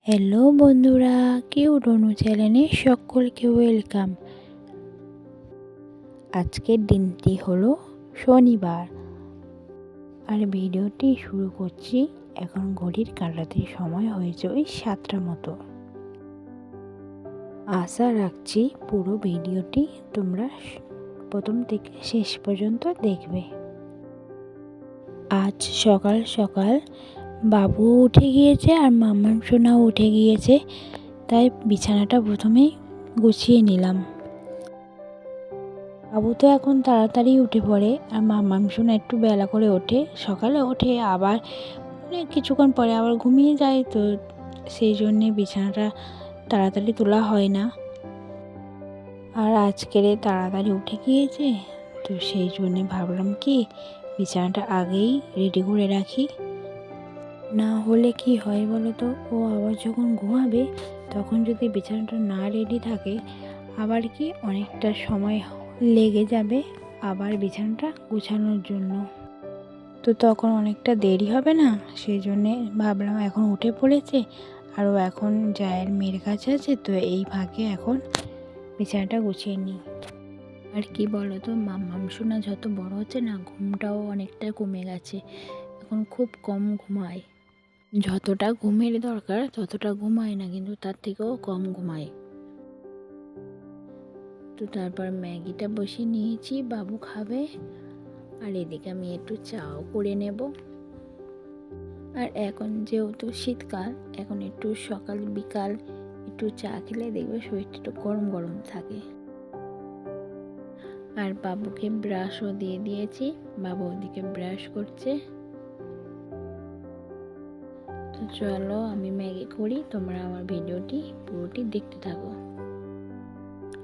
Hello বন্ধুরা, কিউটনু চ্যানেলে সকলকে ওয়েলকাম। আজকের দিনটি হলো শনিবার আর ভিডিওটি শুরু করছি। এখন ঘড়ির কাঁটাতে সময় হয়েছে ওই 7টা মতো। আশা রাখছি পুরো ভিডিওটি তোমরা প্রথম থেকে শেষ পর্যন্ত দেখবে। আজ সকাল সকাল বাবু উঠে গিয়েছে আর মাম্মাম সোনাও উঠে গিয়েছে, তাই বিছানাটা প্রথমেই গুছিয়ে নিলাম। বাবু তো এখন তাড়াতাড়ি উঠে পড়ে আর মাম্মাম সোনা একটু বেলা করে ওঠে। সকালে ওঠে আবার কিছুক্ষণ পরে আবার ঘুমিয়ে যায়, তো সেই জন্যে বিছানাটা তাড়াতাড়ি তোলা হয় না। আর আজকের তাড়াতাড়ি উঠে গিয়েছে, তো সেই জন্যে ভাবলাম কি বিছানাটা আগেই রেডি করে রাখি। না হলে কি হয় বলো তো, ও আবার যখন ঘুমাবে তখন যদি বিছানাটা না রেডি থাকে আবার কি অনেকটা সময় লেগে যাবে আবার বিছানাটা গোছানোর জন্য, তো তখন অনেকটা দেরি হবে না। সেই জন্যে ভাবলাম এখন উঠে পড়েছে আর ও এখন জায়ের মেয়ের কাছে আছে, তো এই ভাগে এখন বিছানাটা গুছিয়ে নিই। আর কি বলো তো, মাম্মাম সোনা যত বড় হচ্ছে না, ঘুমটাও অনেকটা কমে গেছে। এখন খুব কম ঘুমায়, যতটা ঘুমের দরকার ততটা ঘুমায় না, কিন্তু তার থেকেও কম ঘুমায়। তো তারপর ম্যাগিটা বসিয়ে নিয়েছি, বাবু খাবে। আর এদিকে আমি একটু চাও করে নেব। আর এখন যেহেতু শীতকাল, এখন একটু সকাল বিকাল একটু চা খেলে দেখবে শরীরটা একটু গরম গরম থাকে। আর বাবুকে ব্রাশও দিয়ে দিয়েছি, বাবু ওদিকে ব্রাশ করছে। তো চলো আমি ম্যাগি করি, তোমরা আমার ভিডিওটি পুরোটি দেখতে থাকো।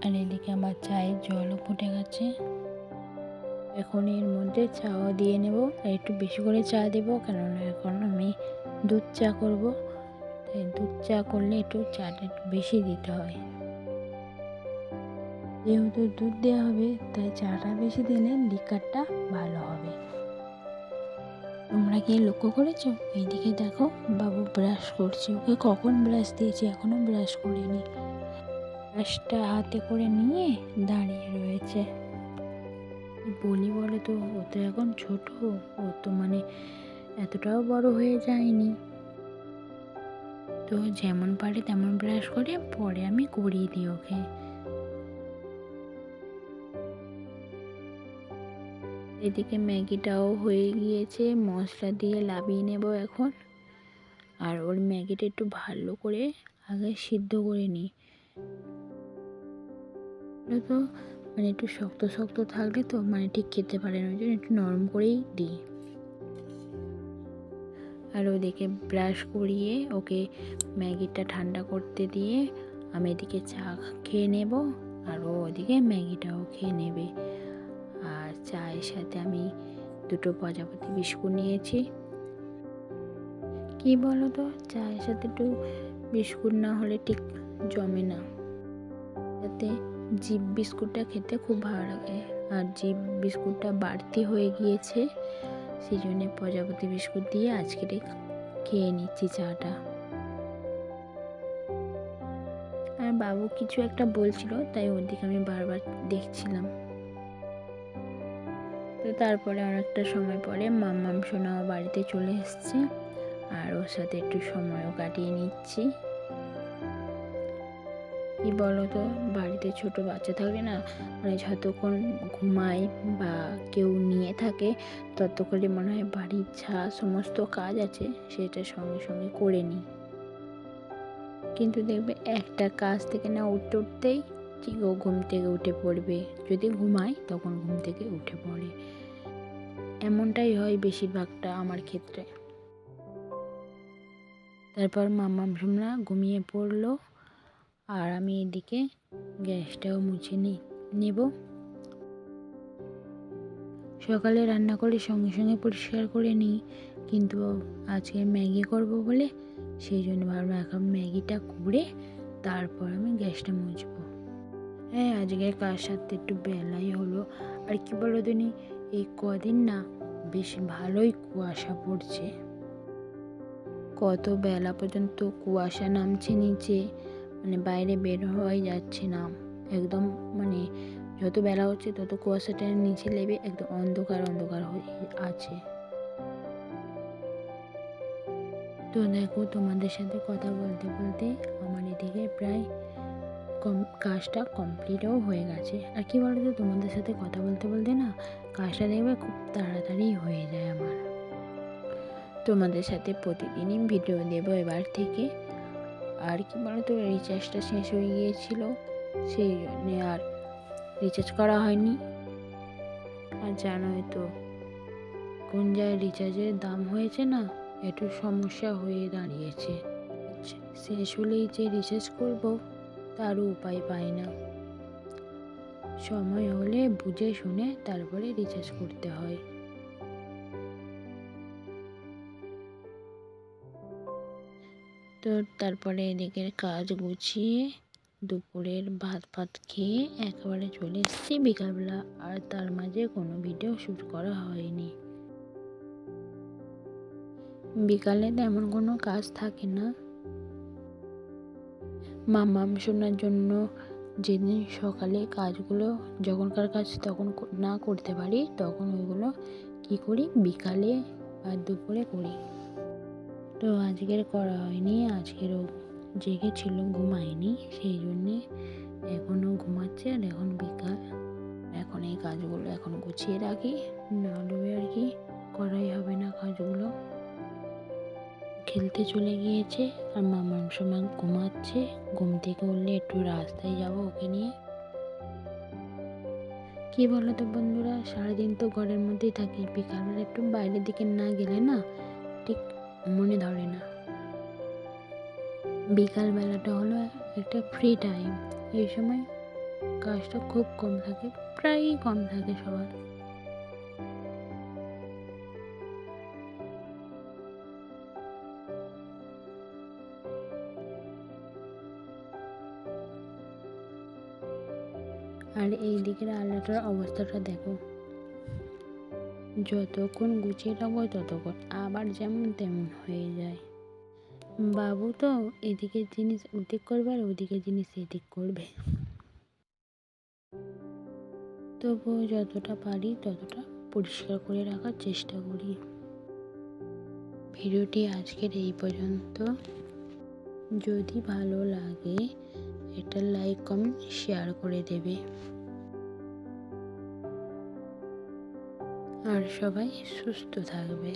আর এদিকে আমার চায়ের জলও ফুটে গেছে। এখন এর মধ্যে চাও দিয়ে নেব, আর একটু বেশি করে চা দেবো, কেননা এখন আমি দুধ চা করব। তাই দুধ চা করলে একটু চাটা একটু বেশি দিতে হয়। যেহেতু দুধ দেওয়া হবে তাই চাটা বেশি দিলে লিকারটা ভালো হবে। তোমরা কি লক্ষ্য করেছো? এইদিকে দেখো বাবু ব্রাশ করছে, ওকে কখন ব্রাশ দিয়েছি এখনো ব্রাশ করিনি। ব্রাশটা হাতে করে নিয়ে দাঁড়িয়ে রয়েছে। বলি বলো তো, ও তো এখন ছোট, ও তো মানে এতটাও বড় হয়ে যায়নি, তো যেমন পারে তেমন ব্রাশ করে, পরে আমি করিয়ে দিই ওকে। এদিকে ম্যাগিটাও হয়ে গিয়েছে, মশলা দিয়ে লাবিয়ে নেব এখন। আর ওর ম্যাগিটা একটু ভালো করে আগে সিদ্ধ করে নিই, তো মানে একটু শক্ত শক্ত থাকলে তো মানে ঠিক খেতে পারে না, ওই জন্য একটু নরম করেই দিই। আর ওদিকে ব্রাশ করিয়ে ওকে ম্যাগিটা ঠান্ডা করতে দিয়ে আমি এদিকে চা খেয়ে নেব, আর ও ওদিকে ম্যাগিটাও খেয়ে নেবে। আর চায়ের সাথে আমি দুটো প্রজাপতি বিস্কুট নিয়েছি। কি বলো তো, চায়ের সাথে একটু বিস্কুট না হলে ঠিক জমে না। যাতে জিপ বিস্কুটটা খেতে খুব ভালো লাগে, আর জিপ বিস্কুটটা বাড়তি হয়ে গিয়েছে, সেই জন্য প্রজাপতি বিস্কুট দিয়ে আজকে খেয়ে নিচ্ছি চাটা। আর বাবু কিছু একটা বলছিল, তাই ওর দিকে আমি বারবার দেখছিলাম। তো তারপরে অনেকটা সময় পরে মাম্মাম সোনাও বাড়িতে চলে এসছে, আর ওর সাথে একটু সময়ও কাটিয়ে নিচ্ছি। কি বলো তো, বাড়িতে ছোট বাচ্চা থাকলে না, মানে যতক্ষণ ঘুমায় বা কেউ নিয়ে থাকে ততক্ষণে মনে হয় বাড়ির যা সমস্ত কাজ আছে সেটা সঙ্গে সঙ্গে করে নিই। কিন্তু দেখবে একটা কাজ থেকে না উঠতে উঠতেই ঠিক ও ঘুম থেকে উঠে পড়বে, যদি ঘুমায় তখন ঘুম থেকে উঠে পড়ে। এমনটাই হয় বেশিরভাগটা আমার ক্ষেত্রে। তারপর মাম্মাম সোনা ঘুমিয়ে পড়লো, আর আমি এদিকে গ্যাসটাও মুছে নেব। সকালে রান্না করে সঙ্গে সঙ্গে পরিষ্কার করে নিই, কিন্তু আজকে ম্যাগি করব বলে সেই জন্য ভাবলাম এখন ম্যাগিটা করে তারপর আমি গ্যাসটা মুছবো। হ্যাঁ, আজকের কাজ সারতে একটু বেলাই হলো। আর কি বলো দিনি, এই কদিন না বেশ ভালোই কুয়াশা পড়ছে। কত বেলা পর্যন্ত কুয়াশা নামছে নিচে, মানে বাইরে বের হওয়াই যাচ্ছে না একদম। মানে যত বেলা হচ্ছে তত কুয়াশাটা নিচে নেমে একদম অন্ধকার অন্ধকার হয়ে আছে। তো দেখো, তোমাদের সাথে কথা বলতে বলতে আমার এদিকে প্রায় কাজটা কমপ্লিটও হয়ে গেছে। আর কি বলতো, তোমাদের সাথে কথা বলতে বলতে না কাজটা দেখবে খুব তাড়াতাড়ি হয়ে যায় আমার। তোমাদের সাথে প্রতিদিনই ভিডিও দেবো এবার থেকে। আর কি বলতো, রিচার্জটা শেষ হয়ে গিয়েছিল, সেই জন্যে আর রিচার্জ করা হয়নি। আর জানোই তো কোন জায়গায় রিচার্জের দাম হয়েছে না, একটু সমস্যা হয়ে দাঁড়িয়েছে। শেষ হলেই যে রিচার্জ করব তারও উপায় পাই না। সময় হলে বুঝে শুনে তারপরে রিচার্জ করতে হয়। তো তারপরে এদিকের কাজ গুছিয়ে দুপুরের ভাত খেয়ে একেবারে চলে এসেছি বিকালবেলা। আর তার মাঝে কোনো ভিডিও শ্যুট করা হয়নি। বিকালে তেমন কোনো কাজ থাকে না। মাম্মাম শোনার জন্য যেদিন সকালে কাজগুলো যখনকার কাজ তখন না করতে পারি, তখন ওইগুলো কি করি বিকালে আর দুপুরে করি। তো আজকের করা হয়নি, আজকেরও জেগেছিল, ঘুমায়নি, সেই জন্যে এখনও ঘুমাচ্ছে। আর এখন বিকাল, এখন এই কাজগুলো এখন গুছিয়ে রাখি, নাহলে আর কি করাই হবে না কাজগুলো। খেলতে চলে গিয়েছে আর মামার সময় ঘুমাচ্ছে। ঘুম থেকে উঠলে একটু রাস্তায় যাব ওকে নিয়ে। কি বলো তো বন্ধুরা, সারাদিন তো ঘরের মধ্যেই থাকি, বিকালবেলা একটু বাইরের দিকে না গেলে না ঠিক মনে ধরে না। বিকালবেলাটা হলো একটা ফ্রি টাইম, এই সময় কাজটা খুব কম থাকে, প্রায়ই কম থাকে সবার। আর এই দিকের আলোটার অবস্থাটা দেখো, যতক্ষণ গুছিয়ে রাখবো ততক্ষণ আবার যেমন তেমন হয়ে যায়। বাবু তো এদিকের জিনিস ওদিক করবে আর ওদিকের জিনিস এদিক করবে। তবুও যতটা পারি ততটা পরিষ্কার করে রাখার চেষ্টা করি। ভিডিওটি আজকের এই পর্যন্ত। যদি ভালো লাগে একটা লাইক কমেন্ট শেয়ার করে দেবে। আর সবাই সুস্থ থাকবে।